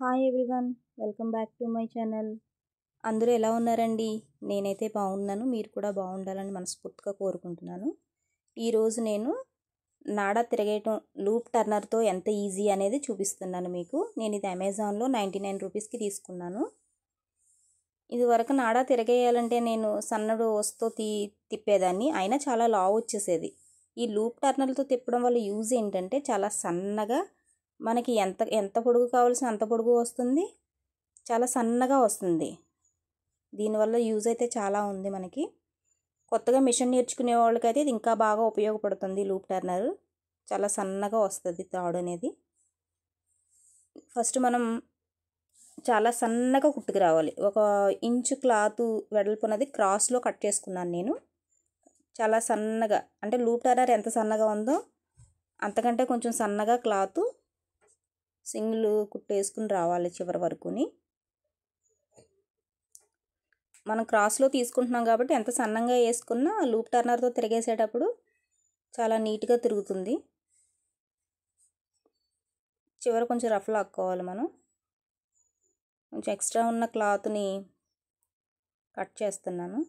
Hi everyone, welcome back to my channel. అందరూ ఎలా ఉన్నారండి? నేనైతే బాగున్నాను. మీరు కూడా బాగుండాలని మనస్ఫూర్తిగా కోరుకుంటున్నాను. ఈరోజు నేను నాడా తిరగేయటం లూప్ టర్నర్తో ఎంత ఈజీ అనేది చూపిస్తున్నాను మీకు. నేను ఇది అమెజాన్లో 99 రూపీస్కి తీసుకున్నాను. ఇదివరకు నాడా తిరగేయాలంటే నేను సన్నడు వస్తూ తిప్పేదాన్ని, అయినా చాలా లావు వచ్చేసేది. ఈ లూప్ టర్నర్తో తిప్పడం వల్ల యూజ్ ఏంటంటే చాలా సన్నగా మనకి ఎంత పొడుగు కావాల్సిన అంత పొడుగు వస్తుంది, చాలా సన్నగా వస్తుంది. దీనివల్ల యూజ్ అయితే చాలా ఉంది మనకి. కొత్తగా మిషన్ నేర్చుకునే వాళ్ళకైతే ఇది ఇంకా బాగా ఉపయోగపడుతుంది. లూప్ టర్నర్ చాలా సన్నగా వస్తుంది తాడు అనేది. ఫస్ట్ మనం చాలా సన్నగా కుట్టుకు రావాలి. 1 ఇంచు క్లాత్ వెడల్పున్నది క్రాస్లో కట్ చేసుకున్నాను నేను. చాలా సన్నగా, అంటే లూప్ టర్నర్ ఎంత సన్నగా ఉందో అంతకంటే కొంచెం సన్నగా క్లాత్ సింగిల్ కుట్టేసుకుని రావాలి చివరి వరకుని. మనం క్రాస్లో తీసుకుంటున్నాం కాబట్టి ఎంత సన్నంగా వేసుకున్నా లూప్ టర్నర్తో తిరిగేసేటప్పుడు చాలా నీట్గా తిరుగుతుంది. చివరి కొంచెం రఫ్ లాక్కోవాలి. మనం కొంచెం ఎక్స్ట్రా ఉన్న క్లాత్ని కట్ చేస్తున్నాను.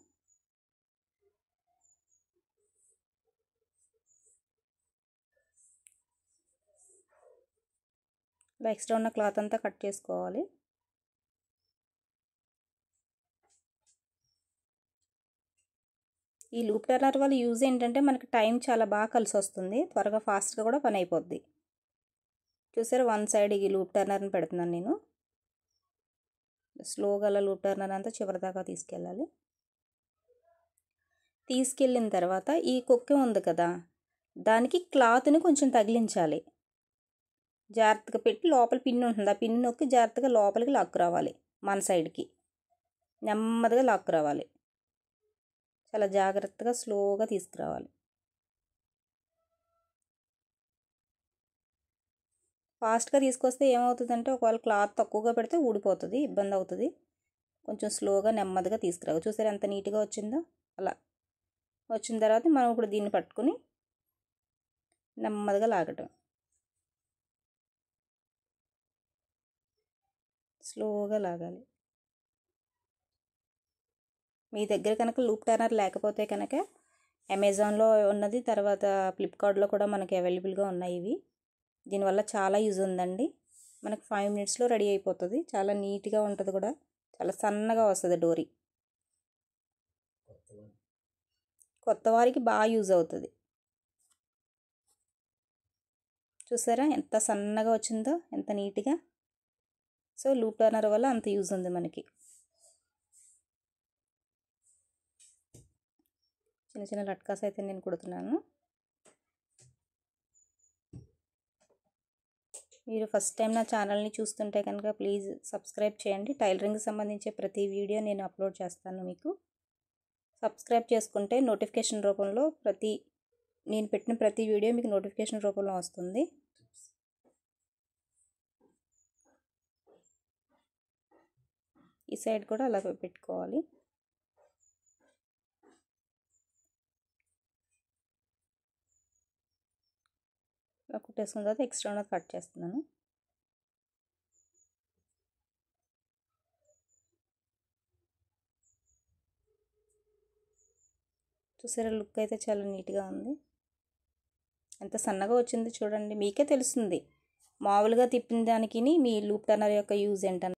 ఇలా ఎక్స్ట్రా ఉన్న క్లాత్ అంతా కట్ చేసుకోవాలి. ఈ లూప్ టర్నర్ వల్ల యూజ్ ఏంటంటే మనకి టైం చాలా బాగా కలిసి వస్తుంది. త్వరగా ఫాస్ట్గా కూడా పని అయిపోద్ది. చూసారు, 1 సైడ్ ఈ లూప్ టర్నర్ని పెడుతున్నాను నేను. స్లోగా లూప్ టర్నర్ అంతా చివరి దాకా తీసుకెళ్ళాలి. తీసుకెళ్ళిన తర్వాత ఈ కొక్కె ఉంది కదా, దానికి క్లాత్ని కొంచెం తగిలించాలి. జాగ్రత్తగా పెట్టి లోపల పిన్ ఉంటుంది, ఆ పిన్ నొక్కి జాగ్రత్తగా లోపలికి లాక్కు రావాలి. మన సైడ్కి నెమ్మదిగా లాక్కు రావాలి. చాలా జాగ్రత్తగా స్లోగా తీసుకురావాలి. ఫాస్ట్గా తీసుకొస్తే ఏమవుతుందంటే ఒకవేళ క్లాత్ తక్కువగా పెడితే ఊడిపోతుంది, ఇబ్బంది అవుతుంది. కొంచెం స్లోగా నెమ్మదిగా తీసుకురావాలి. చూసారు ఎంత నీట్గా వచ్చిందో. అలా వచ్చిన తర్వాత మనం ఇప్పుడు దీన్ని పట్టుకుని నెమ్మదిగా లాగటం, స్లోగా లాగాలి. మీ దగ్గర కనుక లూప్ టర్నర్ లేకపోతే కనుక అమెజాన్లో ఉన్నది, తర్వాత ఫ్లిప్కార్ట్లో కూడా మనకి అవైలబుల్గా ఉన్నాయి ఇవి. దీనివల్ల చాలా యూజ్ ఉందండి. మనకి 5 మినిట్స్లో రెడీ అయిపోతుంది. చాలా నీట్గా ఉంటుంది కూడా, చాలా సన్నగా వస్తుంది డోరీ. కొత్త వారికి బాగా యూజ్ అవుతుంది. చూసారా ఎంత సన్నగా వచ్చిందో, ఎంత నీట్గా. సో లూప్ టర్నర్ వల్ల అంత యూజ్ ఉంది మనకి. చిన్న చిన్న లట్కాస్ అయితే నేను కుడుతున్నాను. మీరు ఫస్ట్ టైం నా ఛానల్ని చూస్తుంటే కనుక ప్లీజ్ సబ్స్క్రైబ్ చేయండి. టైలరింగ్కి సంబంధించే ప్రతి వీడియో నేను అప్లోడ్ చేస్తాను. మీకు సబ్స్క్రైబ్ చేసుకుంటే నోటిఫికేషన్ రూపంలో నేను పెట్టిన ప్రతి వీడియో మీకు నోటిఫికేషన్ రూపంలో వస్తుంది. ఈ సైడ్ కూడా అలా పెట్టుకోవాలి. ఇలా కుట్టేసుకున్న తర్వాత ఎక్స్ట్రా ఉన్నది కట్ చేస్తున్నాను. చూసారా, లుక్ అయితే చాలా నీట్గా ఉంది. ఎంత సన్నగా వచ్చింది చూడండి, మీకే తెలుస్తుంది. మామూలుగా తిప్పిన దానికి మీ లూప్ టర్నర్ యొక్క యూజ్ ఏంటని.